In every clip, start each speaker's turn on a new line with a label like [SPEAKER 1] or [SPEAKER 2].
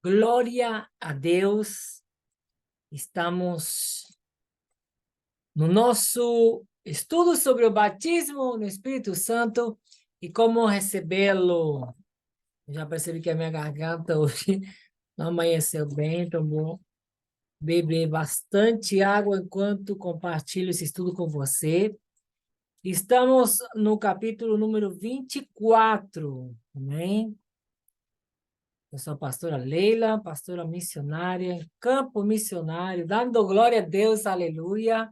[SPEAKER 1] Glória a Deus. Estamos no nosso estudo sobre o batismo no Espírito Santo e como recebê-lo. Já percebi que a minha garganta hoje não amanheceu bem, então vou beber bastante água enquanto compartilho esse estudo com você. Estamos no capítulo número 24, amém? Eu sou a pastora Leila, pastora missionária, campo missionário, dando glória a Deus, aleluia.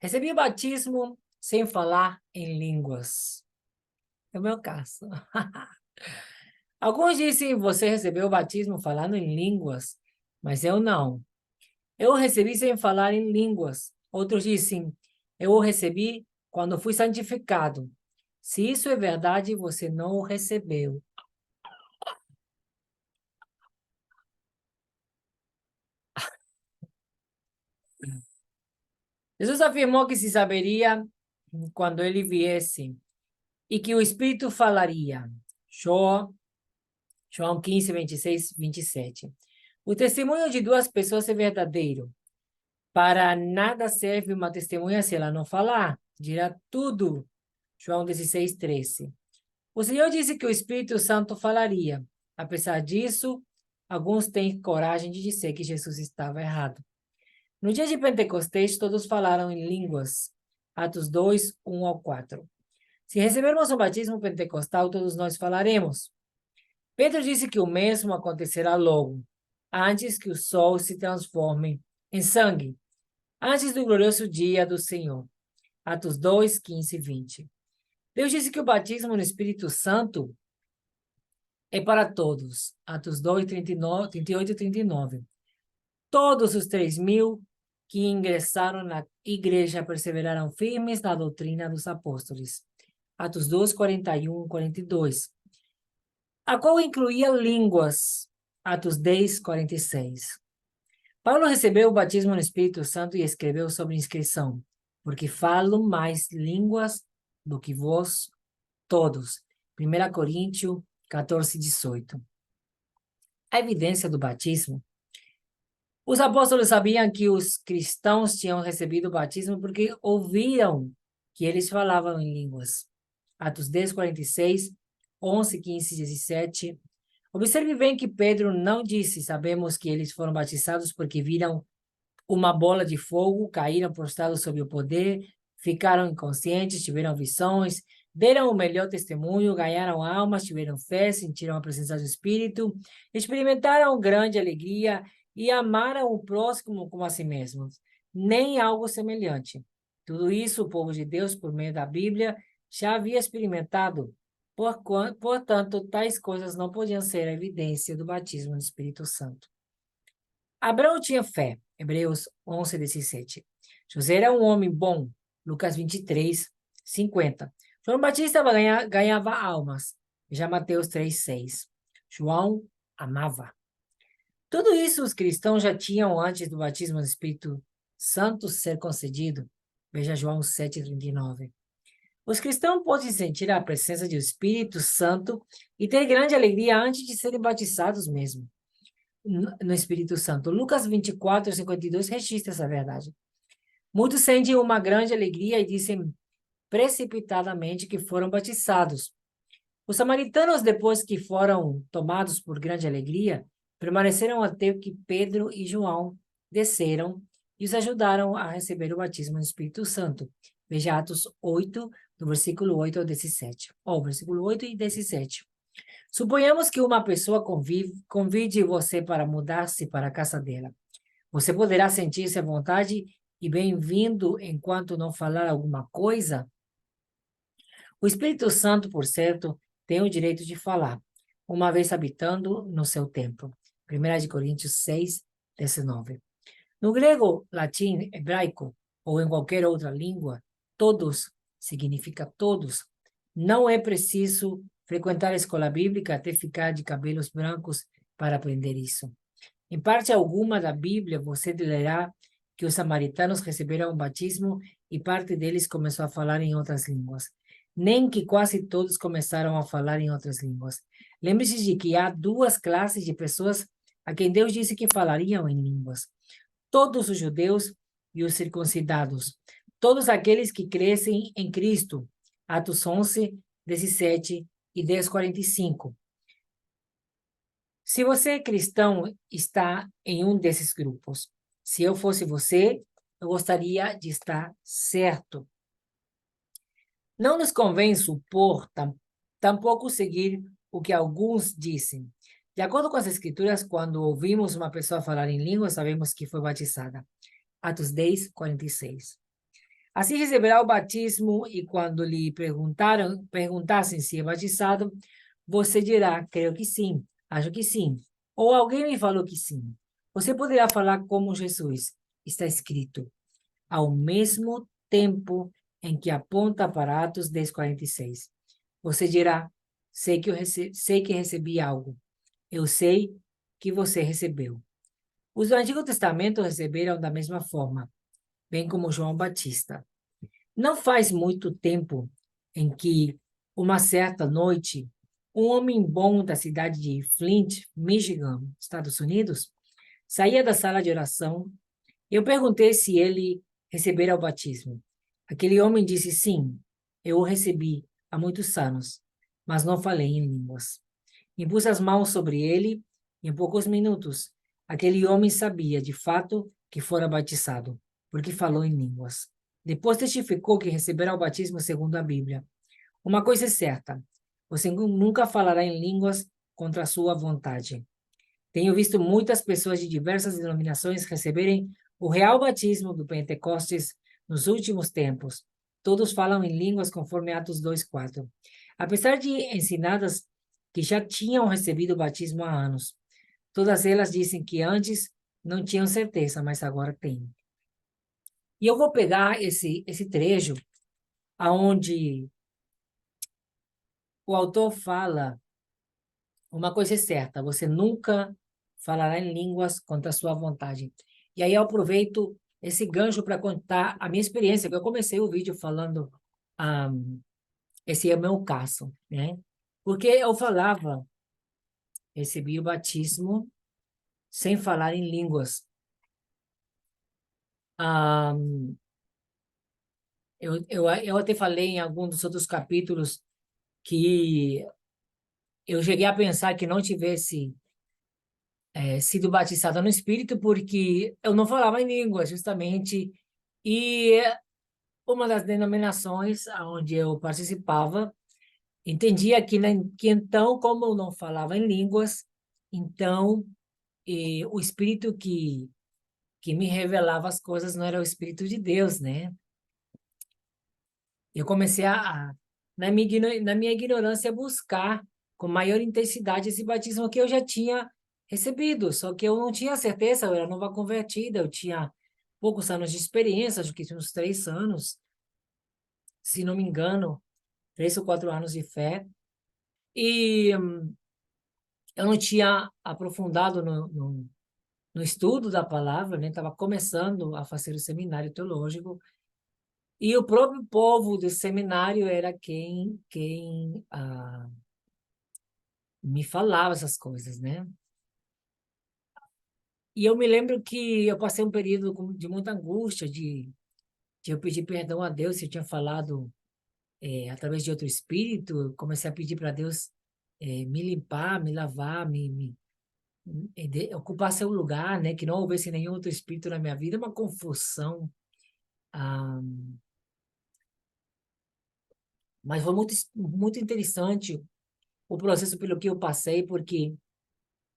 [SPEAKER 1] Recebi o batismo sem falar em línguas. É o meu caso. Alguns dizem, você recebeu o batismo falando em línguas, mas eu não. Eu recebi sem falar em línguas. Outros dizem, eu o recebi quando fui santificado. Se isso é verdade, você não o recebeu. Jesus afirmou que se saberia quando ele viesse e que o Espírito falaria. João 15, 26, 27. O testemunho de duas pessoas é verdadeiro. Para nada serve uma testemunha se ela não falar. Dirá tudo. João 16, 13. O Senhor disse que o Espírito Santo falaria. Apesar disso, alguns têm coragem de dizer que Jesus estava errado. No dia de Pentecostes, todos falaram em línguas. Atos 2, 1 ao 4. Se recebermos o batismo pentecostal, todos nós falaremos. Pedro disse que o mesmo acontecerá logo, antes que o sol se transforme em sangue, antes do glorioso dia do Senhor. Atos 2, 15 e 20. Deus disse que o batismo no Espírito Santo é para todos. Atos 2, 39, 38 e 39. Todos os 3.000 que ingressaram na igreja perseveraram firmes na doutrina dos apóstolos. Atos 2, 41 e 42. A qual incluía línguas. Atos 10, 46. Paulo recebeu o batismo no Espírito Santo e escreveu sobre inscrição, porque falo mais línguas do que vós todos. 1 Coríntios 14, 18. A evidência do batismo. Os apóstolos sabiam que os cristãos tinham recebido o batismo porque ouviram que eles falavam em línguas. Atos 10, 46, 11, 15, 17. Observe bem que Pedro não disse, sabemos que eles foram batizados porque viram uma bola de fogo, caíram prostrados sob o poder, ficaram inconscientes, tiveram visões, deram o melhor testemunho, ganharam almas, tiveram fé, sentiram a presença do Espírito, experimentaram grande alegria e amaram o próximo como a si mesmos. Nem algo semelhante. Tudo isso o povo de Deus, por meio da Bíblia, já havia experimentado. Portanto, tais coisas não podiam ser a evidência do batismo no Espírito Santo. Abraão tinha fé. Hebreus 11, 17. José era um homem bom. Lucas 23, 50. João Batista ganhava almas. Já Mateus 3, 6. João amava. Tudo isso os cristãos já tinham antes do batismo do Espírito Santo ser concedido. Veja João 7, 39. Os cristãos podem sentir a presença do Espírito Santo e ter grande alegria antes de serem batizados mesmo no Espírito Santo. Lucas 24, 52 registra essa verdade. Muitos sentem uma grande alegria e dizem precipitadamente que foram batizados. Os samaritanos, depois que foram tomados por grande alegria, permaneceram até que Pedro e João desceram e os ajudaram a receber o batismo no Espírito Santo. Veja Atos 8, do versículo 8 ao 17. Versículo 8 e 17. Suponhamos que uma pessoa convide você para mudar-se para a casa dela. Você poderá sentir-se à vontade e bem-vindo enquanto não falar alguma coisa? O Espírito Santo, por certo, tem o direito de falar, uma vez habitando no seu templo. 1 Coríntios 6, 19. No grego, latim, hebraico ou em qualquer outra língua, todos significa todos. Não é preciso frequentar a escola bíblica até ficar de cabelos brancos para aprender isso. Em parte alguma da Bíblia, você lerá que os samaritanos receberam o batismo e parte deles começou a falar em outras línguas. nem que quase todos começaram a falar em outras línguas. Lembre-se de que há duas classes de pessoas a quem Deus disse que falariam em línguas: todos os judeus e os circuncidados, todos aqueles que crescem em Cristo. Atos 11, 17 e 10:45. Se você é cristão, está em um desses grupos. Se eu fosse você, eu gostaria de estar certo. Não nos convém supor, tampouco seguir o que alguns dizem. De acordo com as Escrituras, quando ouvimos uma pessoa falar em língua, sabemos que foi batizada. Atos 10, 46. Assim receberá o batismo, e quando lhe perguntassem se é batizado, você dirá: creio que sim, acho que sim. Ou alguém me falou que sim. Você poderá falar como Jesus. Está escrito: ao mesmo tempo em que aponta para Atos 10, 46. Você dirá: sei que recebi algo. Eu sei que você recebeu. Os do Antigo Testamento receberam da mesma forma, bem como João Batista. Não faz muito tempo em que, uma certa noite, um homem bom da cidade de Flint, Michigan, Estados Unidos, saía da sala de oração. Eu perguntei se ele recebera o batismo. Aquele homem disse: sim, eu o recebi há muitos anos, mas não falei em línguas. Impus as mãos sobre ele e, em poucos minutos, aquele homem sabia, de fato, que fora batizado, porque falou em línguas. Depois testificou que recebera o batismo segundo a Bíblia. Uma coisa é certa: você nunca falará em línguas contra a sua vontade. Tenho visto muitas pessoas de diversas denominações receberem o real batismo do Pentecostes nos últimos tempos. Todos falam em línguas conforme Atos 2:4. Apesar de ensinadas que já tinham recebido o batismo há anos, todas elas dizem que antes não tinham certeza, mas agora têm. E eu vou pegar esse trecho aonde o autor fala: uma coisa é certa, você nunca falará em línguas contra a sua vontade. E aí eu aproveito esse gancho para contar a minha experiência, que eu comecei o vídeo falando, esse é o meu caso, né? Porque eu falava, recebi o batismo sem falar em línguas. Eu até falei em algum dos outros capítulos que eu cheguei a pensar que não tivesse sido batizada no Espírito porque eu não falava em língua, justamente. E uma das denominações onde eu participava entendia que então, como eu não falava em línguas, então o Espírito que me revelava as coisas não era o Espírito de Deus, né? Eu comecei na minha ignorância, buscar com maior intensidade esse batismo que eu já tinha recebido, só que eu não tinha certeza, eu era nova convertida, eu tinha poucos anos de experiência, acho que tinha uns 3 anos, se não me engano, 3 ou 4 anos de fé, e eu não tinha aprofundado no estudo da palavra, né? Estava começando a fazer o seminário teológico, e o próprio povo do seminário era quem me falava essas coisas, né? E eu me lembro que eu passei um período de muita angústia, de eu pedir perdão a Deus se eu tinha falado através de outro espírito. Eu comecei a pedir para Deus me limpar, me lavar, ocupar seu lugar, né? Que não houvesse nenhum outro espírito na minha vida, uma confusão. Ah, mas foi muito interessante o processo pelo que eu passei, porque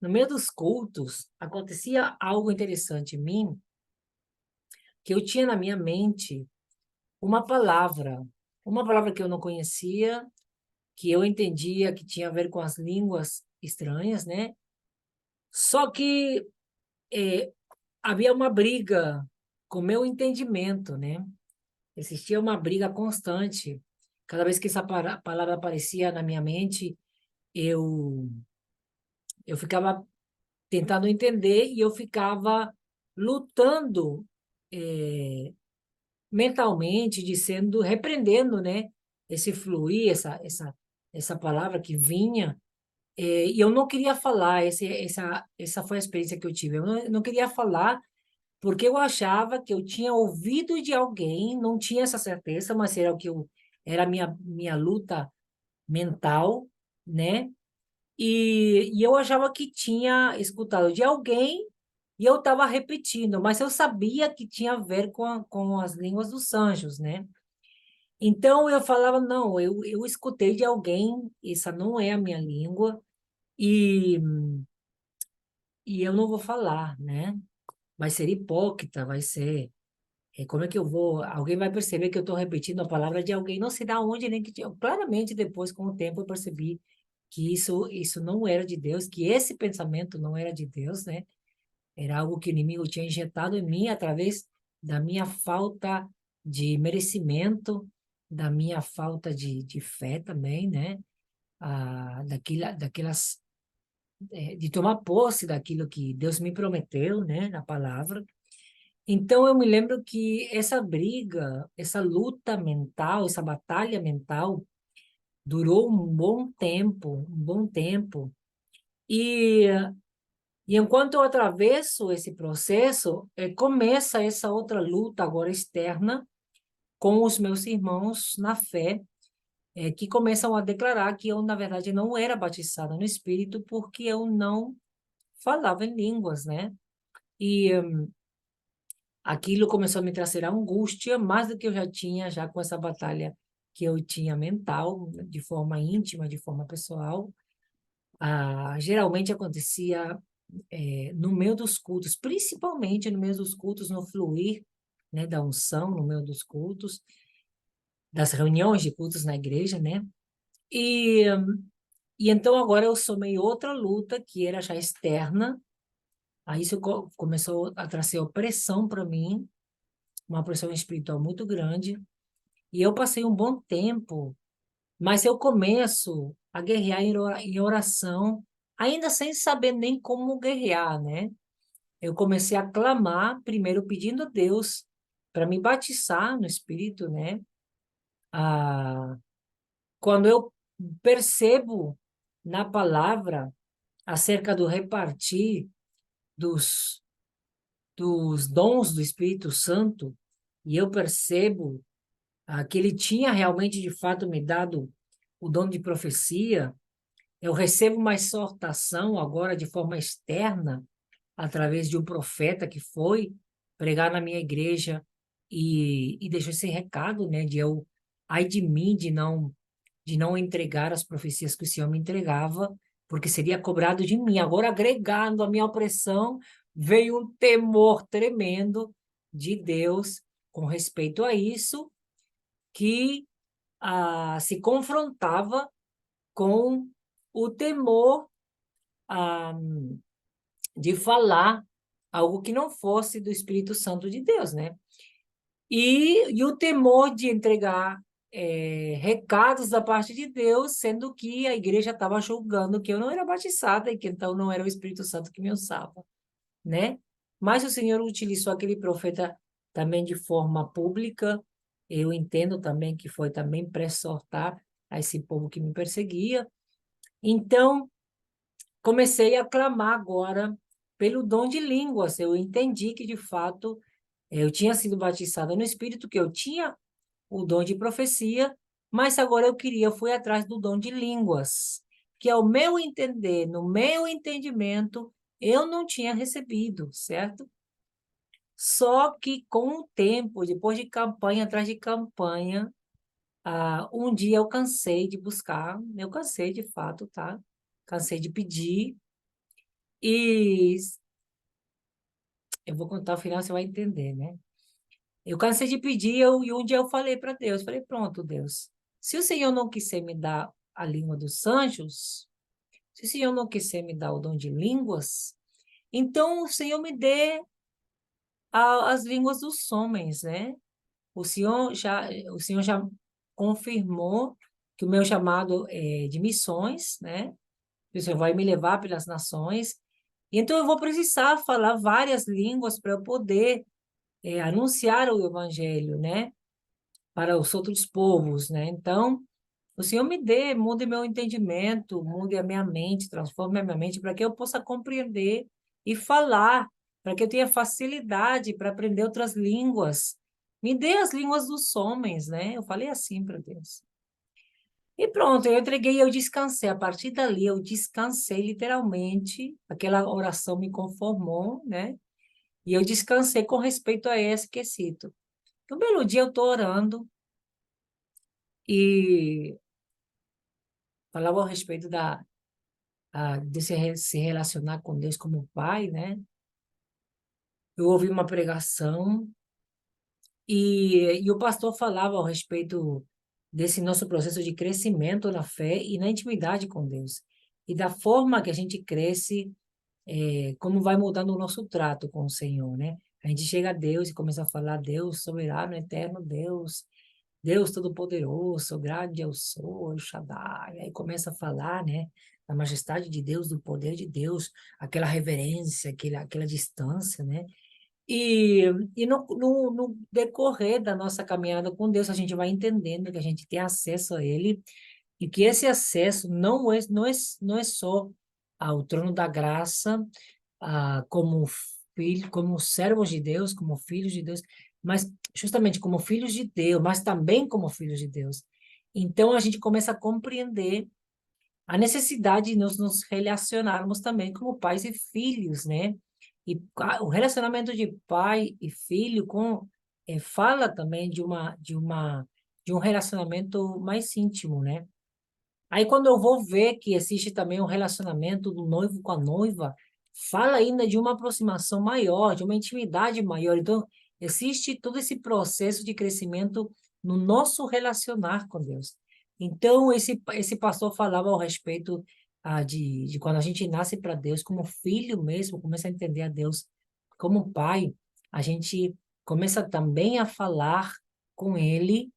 [SPEAKER 1] no meio dos cultos acontecia algo interessante em mim, que eu tinha na minha mente uma palavra que eu não conhecia, que eu entendia que tinha a ver com as línguas estranhas, né? Só que havia uma briga com o meu entendimento, né? Existia uma briga constante. Cada vez que essa palavra aparecia na minha mente, eu eu ficava tentando entender e eu ficava lutando mentalmente, dizendo, repreendendo, né? esse fluir, essa palavra que vinha, e eu não queria falar, essa foi a experiência que eu tive. Eu não queria falar porque eu achava que eu tinha ouvido de alguém, não tinha essa certeza, mas era o que era a minha luta mental, né? E eu achava que tinha escutado de alguém e eu estava repetindo, mas eu sabia que tinha a ver com as línguas dos anjos, né? Então eu falava, não, eu escutei de alguém, essa não é a minha língua, e, e eu não vou falar, né? Vai ser hipócrita, vai ser. Como é que eu vou? Alguém vai perceber que eu estou repetindo a palavra de alguém, não sei de onde, nem que. Claramente, depois, com o tempo, eu percebi que isso não era de Deus, que esse pensamento não era de Deus, né? Era algo que o inimigo tinha injetado em mim através da minha falta de merecimento, da minha falta de fé também, né? Daquelas, de tomar posse daquilo que Deus me prometeu, né? Na palavra. Então, eu me lembro que essa briga, essa luta mental, essa batalha mental, durou um bom tempo, um bom tempo. E, e enquanto eu atravesso esse processo, começa essa outra luta agora externa com os meus irmãos na fé, que começam a declarar que eu, na verdade, não era batizada no Espírito porque eu não falava em línguas, né? E aquilo começou a me trazer angústia, mais do que eu já tinha, já com essa batalha que eu tinha mental, de forma íntima, de forma pessoal. Geralmente acontecia no meio dos cultos, principalmente no meio dos cultos, no fluir, né, da unção, no meio dos cultos, das reuniões de cultos na igreja, né? E, e então agora eu somei outra luta, que era já externa. Aí isso começou a trazer opressão para mim, uma pressão espiritual muito grande. E eu passei um bom tempo, mas eu começo a guerrear em oração, ainda sem saber nem como guerrear, né? Eu comecei a clamar, primeiro pedindo a Deus para me batizar no Espírito, né? Ah, quando eu percebo na palavra acerca do repartir dos, dos dons do Espírito Santo, e eu percebo que ele tinha realmente, de fato, me dado o dom de profecia, eu recebo uma exortação agora de forma externa, através de um profeta que foi pregar na minha igreja e deixou esse recado, né, ai de mim, de não entregar as profecias que o Senhor me entregava, porque seria cobrado de mim. Agora, agregando a minha opressão, veio um temor tremendo de Deus com respeito a isso, que se confrontava com o temor ah, de falar algo que não fosse do Espírito Santo de Deus, né? E o temor de entregar recados da parte de Deus, sendo que a igreja estava julgando que eu não era batizada e que então não era o Espírito Santo que me usava, né? Mas o Senhor utilizou aquele profeta também de forma pública. Eu entendo também que foi também para exortar a esse povo que me perseguia. Então, comecei a clamar agora pelo dom de línguas. Eu entendi que, de fato, eu tinha sido batizada no Espírito, que eu tinha o dom de profecia, mas agora eu fui atrás do dom de línguas, que ao meu entender, no meu entendimento, eu não tinha recebido, certo? Só que com o tempo, depois de campanha atrás de campanha, um dia eu cansei de buscar, eu cansei de fato, tá? Cansei de pedir, e eu vou contar o final, você vai entender, né? Eu cansei de pedir e um dia eu falei para Deus, falei, pronto, Deus, se o Senhor não quiser me dar a língua dos anjos, se o Senhor não quiser me dar o dom de línguas, então o Senhor me dê as línguas dos homens, né? O Senhor já confirmou que o meu chamado é de missões, né? O Senhor vai me levar pelas nações. Então eu vou precisar falar várias línguas para eu poder anunciar o evangelho, né? para os outros povos, né? Então, o Senhor me dê, mude meu entendimento, mude a minha mente, transforme a minha mente para que eu possa compreender e falar, para que eu tenha facilidade para aprender outras línguas. Me dê as línguas dos homens, né? Eu falei assim para Deus. E pronto, eu entreguei, eu descansei. A partir dali, eu descansei literalmente. Aquela oração me conformou, né? E eu descansei com respeito a esse quesito. Um belo dia eu estou orando e falava a respeito de se relacionar com Deus como Pai, né? Eu ouvi uma pregação e o pastor falava a respeito desse nosso processo de crescimento na fé e na intimidade com Deus. E da forma que a gente cresce, como vai mudando o nosso trato com o Senhor, né? A gente chega a Deus e começa a falar, Deus soberano, eterno Deus, Deus Todo-Poderoso, grande eu sou, El Shaddai. Aí começa a falar, né? Da majestade de Deus, do poder de Deus, aquela reverência, aquela distância, né? E, e no decorrer da nossa caminhada com Deus, a gente vai entendendo que a gente tem acesso a Ele e que esse acesso não é só ao trono da graça, como filho, como servos de Deus, como filhos de Deus, mas justamente como filhos de Deus, mas também como filhos de Deus. Então a gente começa a compreender a necessidade de nos relacionarmos também como pais e filhos, né? E o relacionamento de pai e filho fala também de um relacionamento mais íntimo, né? Aí quando eu vou ver que existe também um relacionamento do noivo com a noiva, fala ainda de uma aproximação maior, de uma intimidade maior. Então, existe todo esse processo de crescimento no nosso relacionar com Deus. Então, esse pastor falava ao respeito de quando a gente nasce para Deus como filho mesmo, começa a entender a Deus como pai, a gente começa também a falar com Ele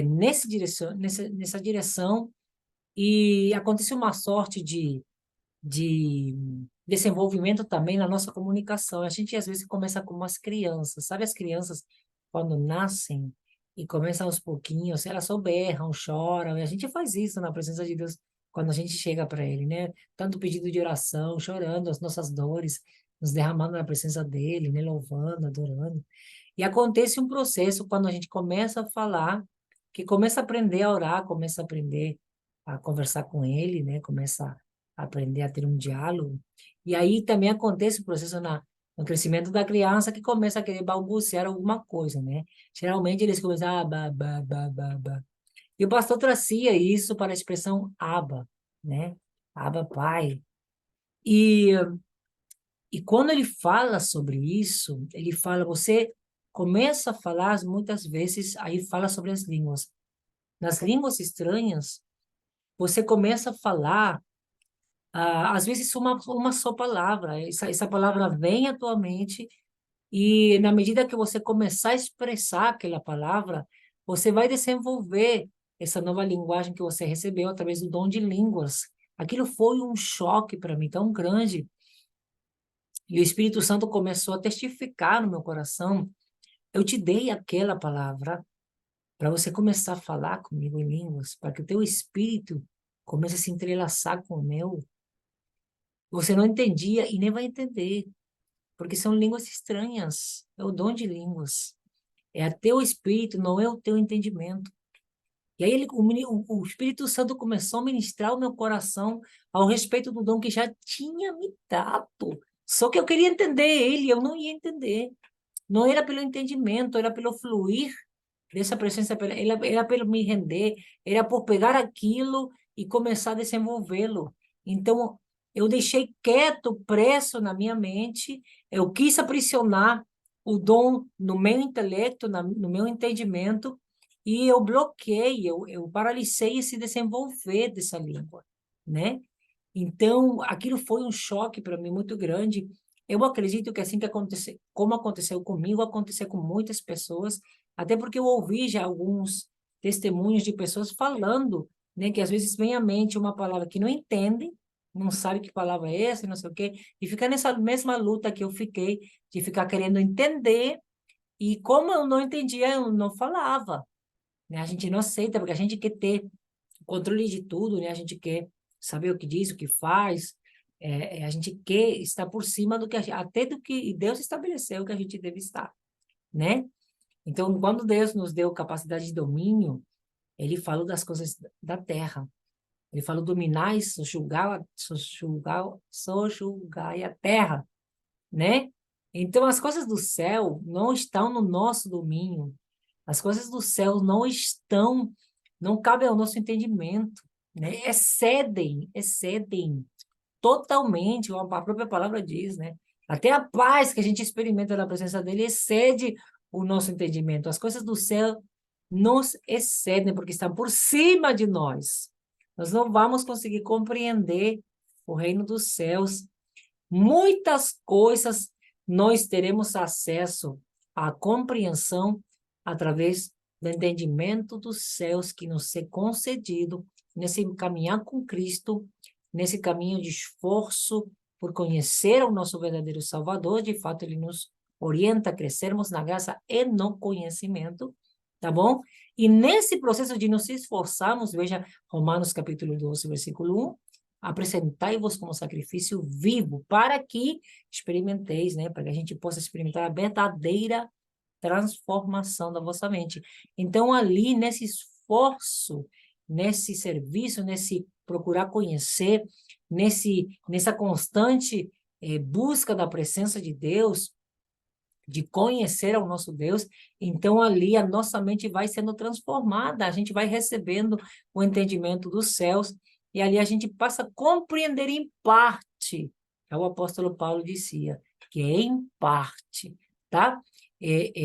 [SPEAKER 1] nessa direção e aconteceu uma sorte de desenvolvimento também na nossa comunicação. A gente às vezes começa como as crianças, sabe as crianças quando nascem e começam aos pouquinhos, elas só berram, choram, e a gente faz isso na presença de Deus quando a gente chega para Ele, né? Tanto pedido de oração, chorando as nossas dores, nos derramando na presença dEle, né? Louvando, adorando. E acontece um processo quando a gente começa a falar, que começa a aprender a orar, começa a aprender a conversar com ele, né? Começa a aprender a ter um diálogo. E aí também acontece o processo no crescimento da criança que começa a querer balbuciar alguma coisa, né? Geralmente eles começam a ba. E o pastor trazia isso para a expressão Abba, né? Abba, Pai. E e quando ele fala sobre isso, ele fala, você começa a falar muitas vezes, aí fala sobre as línguas. Nas línguas estranhas, você começa a falar, às vezes uma só palavra. Essa palavra vem à tua mente e na medida que você começar a expressar aquela palavra, você vai desenvolver essa nova linguagem que você recebeu através do dom de línguas. Aquilo foi um choque para mim tão grande. E o Espírito Santo começou a testificar no meu coração. Eu te dei aquela palavra para você começar a falar comigo em línguas, para que o teu espírito comece a se entrelaçar com o meu. Você não entendia e nem vai entender, porque são línguas estranhas. É o dom de línguas. É o teu espírito, não é o teu entendimento. E aí o Espírito Santo começou a ministrar o meu coração ao respeito do dom que já tinha me dado. Só que eu queria entender ele, eu não ia entender. Não era pelo entendimento, era pelo fluir dessa presença, era pelo me render, era por pegar aquilo e começar a desenvolvê-lo. Então, eu deixei quieto, preso na minha mente, eu quis aprisionar o dom no meu intelecto, no meu entendimento, e eu bloqueei, eu paralisei esse desenvolver dessa língua, né? Então, aquilo foi um choque para mim muito grande. Eu acredito que assim que aconteceu, como aconteceu comigo, aconteceu com muitas pessoas, até porque eu ouvi já alguns testemunhos de pessoas falando, né, que às vezes vem à mente uma palavra que não entendem, não sabe que palavra é essa, não sei o quê, e fica nessa mesma luta que eu fiquei, de ficar querendo entender, e como eu não entendia, eu não falava. né? A gente não aceita porque a gente quer ter o controle de tudo, né? A gente quer saber o que diz, o que faz, a gente quer estar por cima do que até do que Deus estabeleceu que a gente deve estar, né? Então, quando Deus nos deu capacidade de domínio, ele falou das coisas da terra. Ele falou dominai, sojulgai a terra, né? Então, as coisas do céu não estão no nosso domínio. As coisas do céu não cabem ao nosso entendimento, né? Excedem totalmente, a própria palavra diz, né? Até a paz que a gente experimenta na presença dele excede o nosso entendimento. As coisas do céu nos excedem, porque estão por cima de nós. Nós não vamos conseguir compreender o reino dos céus. Muitas coisas nós teremos acesso à compreensão através do entendimento dos céus que nos é concedido nesse caminhar com Cristo, nesse caminho de esforço por conhecer o nosso verdadeiro Salvador. De fato, ele nos orienta a crescermos na graça e no conhecimento, tá bom? E nesse processo de nos esforçarmos, veja Romanos capítulo 12, versículo 1, apresentai-vos como sacrifício vivo, para que experimenteis, né? Para que a gente possa experimentar a verdadeira transformação da vossa mente. Então, ali, nesse esforço, nesse serviço, nesse procurar conhecer, nessa constante busca da presença de Deus, de conhecer ao nosso Deus, então ali a nossa mente vai sendo transformada, a gente vai recebendo o entendimento dos céus, e ali a gente passa a compreender em parte, o apóstolo Paulo dizia, que é em parte, tá?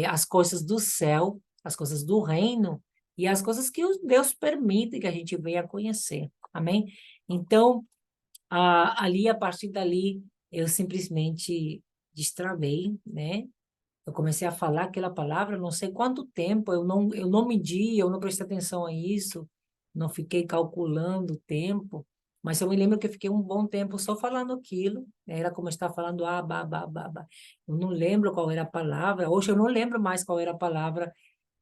[SPEAKER 1] As coisas do céu, as coisas do reino, e as coisas que Deus permite que a gente venha a conhecer, amém? Então, ali, a partir dali, eu simplesmente destravei, né? Eu comecei a falar aquela palavra, não sei quanto tempo, eu não medi, eu não prestei atenção a isso, não fiquei calculando o tempo, mas eu me lembro que eu fiquei um bom tempo só falando aquilo, né? Era como estar falando ba. Eu não lembro qual era a palavra, hoje eu não lembro mais qual era a palavra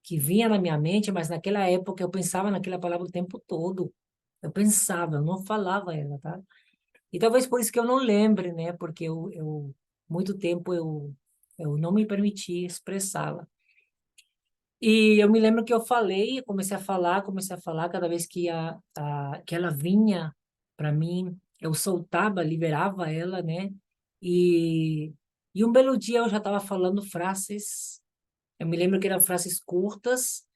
[SPEAKER 1] que vinha na minha mente, mas naquela época eu pensava naquela palavra o tempo todo. Eu pensava, eu não falava ela, tá? E talvez por isso que eu não lembre, né? Porque muito tempo eu não me permiti expressá-la. E eu me lembro que eu falei, comecei a falar, cada vez que ela vinha para mim, eu soltava, liberava ela, né? E, e um belo dia eu já estava falando frases, eu me lembro que eram frases curtas,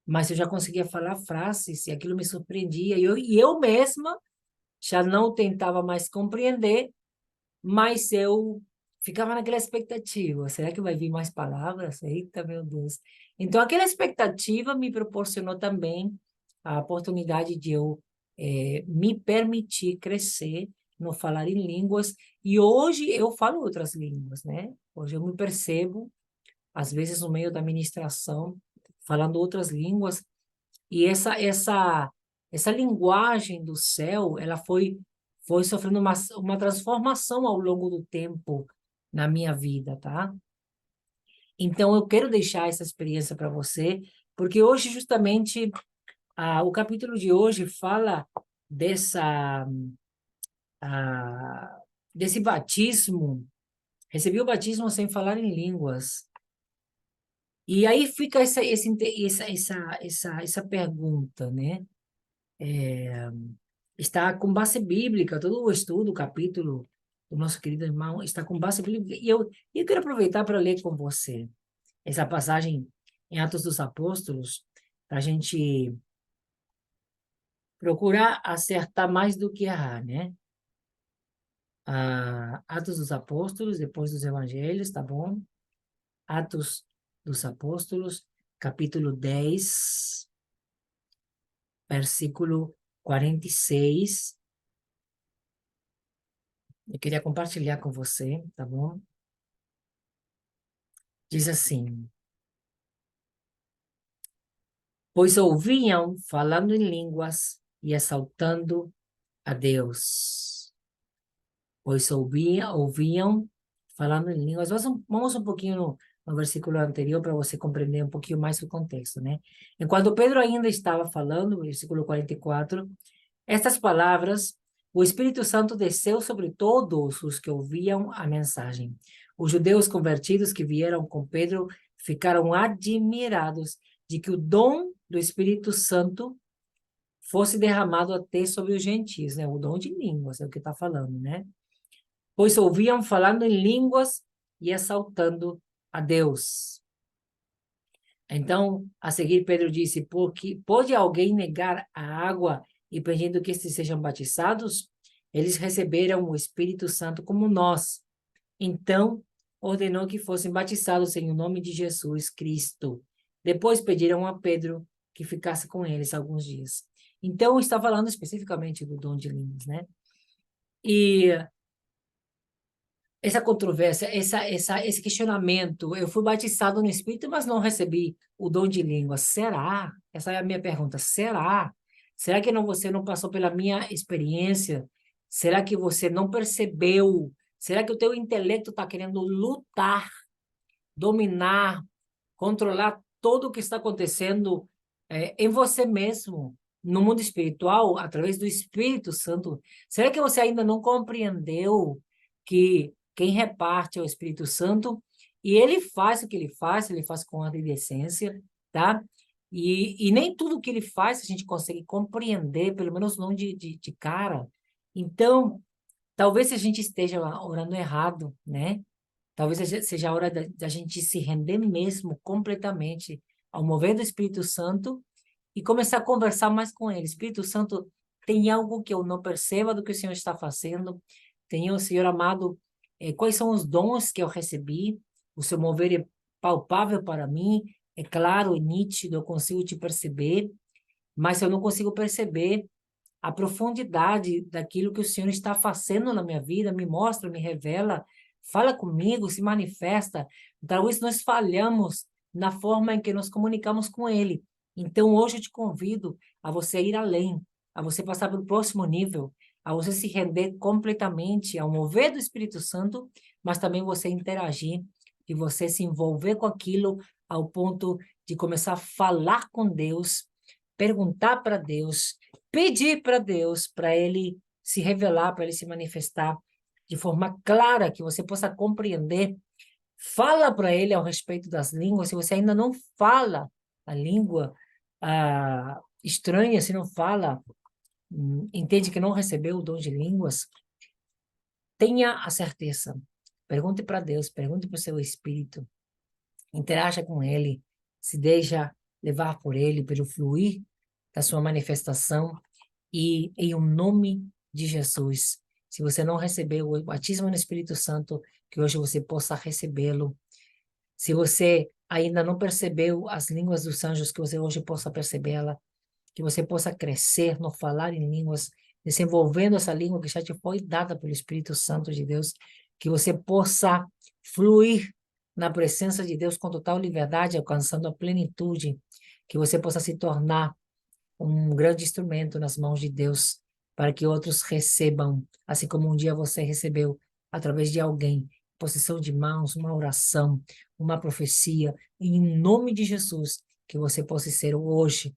[SPEAKER 1] mas eu já conseguia falar frases, e aquilo me surpreendia. E eu mesma já não tentava mais compreender, mas eu ficava naquela expectativa. Será que vai vir mais palavras? Eita, meu Deus. Então, aquela expectativa me proporcionou também a oportunidade de eu me permitir crescer no falar em línguas. E hoje eu falo outras línguas, né? Hoje eu me percebo, às vezes no meio da ministração, falando outras línguas. E essa linguagem do céu, ela foi sofrendo uma transformação ao longo do tempo na minha vida, tá? Então, eu quero deixar essa experiência para você, porque hoje, justamente, o capítulo de hoje fala dessa, desse batismo. Recebi o batismo sem falar em línguas. E aí fica essa pergunta, né? Está com base bíblica, todo o estudo, o capítulo do nosso querido irmão está com base bíblica. E eu quero aproveitar para ler com você essa passagem em Atos dos Apóstolos, para a gente procurar acertar mais do que errar, né? Atos dos Apóstolos, depois dos Evangelhos, tá bom? Atos dos Apóstolos, capítulo 10, versículo 46. Eu queria compartilhar com você, tá bom? Diz assim: pois ouviam falando em línguas e exaltando a Deus. Pois ouviam falando em línguas. Vamos um pouquinho no versículo anterior, para você compreender um pouquinho mais o contexto, né? Enquanto Pedro ainda estava falando, versículo 44, estas palavras, o Espírito Santo desceu sobre todos os que ouviam a mensagem. Os judeus convertidos que vieram com Pedro ficaram admirados de que o dom do Espírito Santo fosse derramado até sobre os gentios, né? O dom de línguas, é o que está falando, né? Pois ouviam falando em línguas e exaltando a Deus. Então, a seguir, Pedro disse, porque pode alguém negar a água e pedindo que estes sejam batizados? Eles receberam o Espírito Santo como nós. Então, ordenou que fossem batizados em o nome de Jesus Cristo. Depois pediram a Pedro que ficasse com eles alguns dias. Então, está falando especificamente do dom de línguas, né? E essa controvérsia, esse questionamento, eu fui batizado no Espírito, mas não recebi o dom de língua. Será? Essa é a minha pergunta. Será? Será que você não passou pela minha experiência? Será que você não percebeu? Será que o teu intelecto está querendo lutar, dominar, controlar tudo o que está acontecendo em você mesmo, no mundo espiritual, através do Espírito Santo? Será que você ainda não compreendeu que quem reparte é o Espírito Santo e ele faz o que ele faz com ordem e decência, tá? E nem tudo que ele faz a gente consegue compreender, pelo menos não de cara. Então, talvez a gente esteja orando errado, né? Talvez seja a hora da gente se render mesmo completamente ao mover do Espírito Santo e começar a conversar mais com ele. Espírito Santo, tem algo que eu não perceba do que o Senhor está fazendo? Tem o Senhor amado, quais são os dons que eu recebi? O seu mover é palpável para mim, é claro, é nítido, eu consigo te perceber, mas eu não consigo perceber a profundidade daquilo que o Senhor está fazendo na minha vida, me mostra, me revela, fala comigo, se manifesta. Talvez nós falhamos na forma em que nos comunicamos com Ele. Então, hoje eu te convido a você ir além, a você passar para o próximo nível, a você se render completamente ao mover do Espírito Santo, mas também você interagir e você se envolver com aquilo ao ponto de começar a falar com Deus, perguntar para Deus, pedir para Deus, para Ele se revelar, para Ele se manifestar de forma clara, que você possa compreender. Fala para Ele ao respeito das línguas. Se você ainda não fala a língua estranha, se não fala, entende que não recebeu o dom de línguas, tenha a certeza. Pergunte para Deus, pergunte para o seu Espírito, interaja com Ele, se deixa levar por Ele, pelo fluir da sua manifestação, e em o nome de Jesus, se você não recebeu o batismo no Espírito Santo, que hoje você possa recebê-lo. Se você ainda não percebeu as línguas dos anjos, que você hoje possa percebê-la, que você possa crescer no falar em línguas, desenvolvendo essa língua que já te foi dada pelo Espírito Santo de Deus, que você possa fluir na presença de Deus com total liberdade, alcançando a plenitude, que você possa se tornar um grande instrumento nas mãos de Deus, para que outros recebam, assim como um dia você recebeu, através de alguém, posição de mãos, uma oração, uma profecia, em nome de Jesus, que você possa ser hoje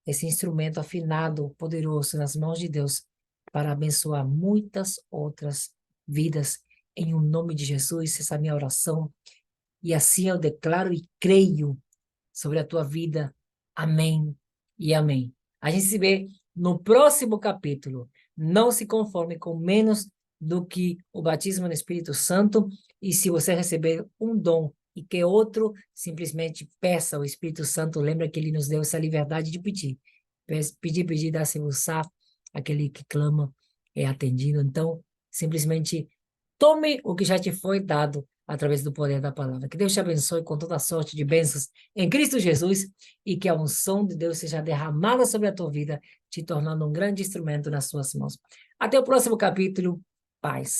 [SPEAKER 1] esse instrumento afinado, poderoso nas mãos de Deus, para abençoar muitas outras vidas, em o nome de Jesus. Essa é a minha oração, e assim eu declaro e creio sobre a tua vida. Amém e amém. A gente se vê no próximo capítulo. Não se conforme com menos do que o batismo no Espírito Santo. E se você receber um dom e que outro, simplesmente peça ao Espírito Santo. Lembra que ele nos deu essa liberdade de pedir. Pedir, dá-se-vos. Aquele que clama é atendido. Então, simplesmente tome o que já te foi dado através do poder da palavra. Que Deus te abençoe com toda sorte de bênçãos em Cristo Jesus, e que a unção de Deus seja derramada sobre a tua vida, te tornando um grande instrumento nas suas mãos. Até o próximo capítulo. Paz.